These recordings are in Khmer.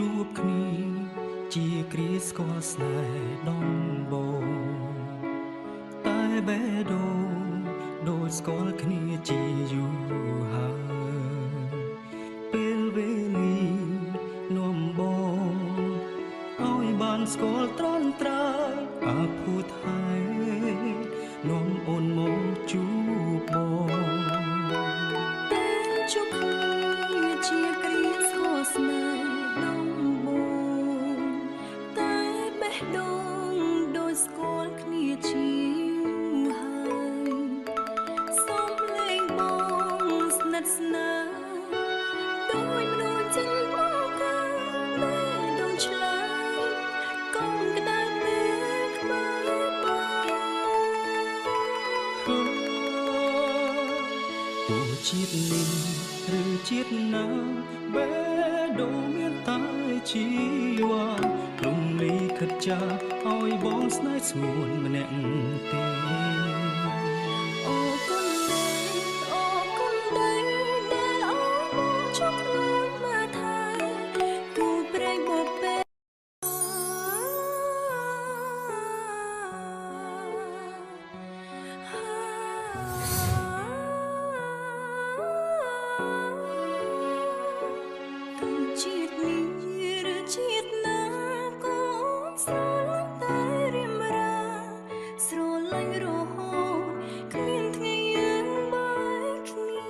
ជួបគ្នាជាគ្រាស្គាល់ស្នេហ៍ដំបូងតែបេះដូងដូចស្គាល់គ្នាជាយូរហើយពេលវេលានាំបងឲ្យបានស្គាល់ត្រង់ត្រើយអាភូថៃនាំអូនមកជួបបងជួបគ្នាជាគ្រាស្គាល់ស្នេហ៍ដំបូងតែបេះដូងដូចស្គាល់គ្នាជាហើយសំឡេងបងស្និទ្ធស្នាលដូចមនុស្សចិនមកកាបេះដូងឆ្លើយកុំក្តៅពេលក្បែរបងទោះជាតិនេះឬជាតិណាបេះដូងមានតែជីវ៉ារំលីខិតចាឲ្យបងស្នេហ៍ស្ងួនម្នាក់ទេអូគុណអូគុណដែលឲ្យបងជួបខ្លួនមកថែគូព្រេងបបេជាតិនេះឬជាតិណាក៏ស្រឡាញ់តែរៀមរាស្រឡាញ់រហូតគ្មានថ្ងៃយើងបែកគ្នា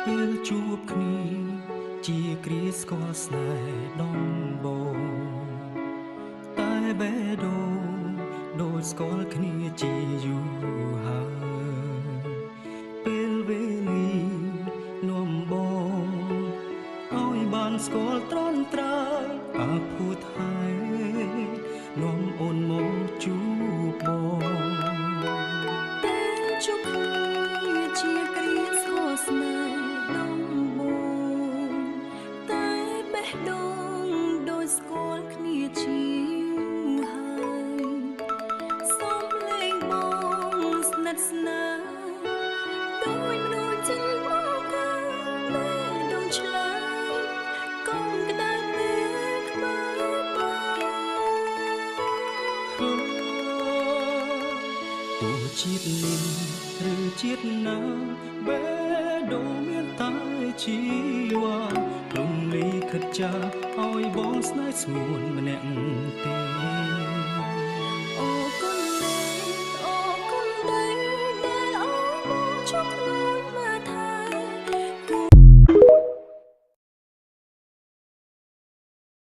ពេលជួបគ្នាជាគ្រាស្គាល់ស្នេហ៍ដំបូងតែបេះដូងដូចស្គាល់គ្នាជាយូរហើយពេលវេលានាំបងឲ្យបានស្គាល់ត្រង់ត្រើយអាភូថៃនាំអូនមកជួបបងជួបគ្នាជាគ្រាស្គាល់ស្នេហ៍ដំបូងតែបេះដូងដូចស្គាល់គ្នាជាហើយសំឡេងបងស្និទ្ធស្នាលដូចមនុស្សចិនមកកាបេះដូងឆ្លើយកុំក្តៅពេលក្បែរបងទោះជាតិនេះឬជាតិណាបេះដូងមានតែជីវ៉ារំលីខិតចាឲ្យបងស្នេហ៍ស្ងួនម្នាក់ទេ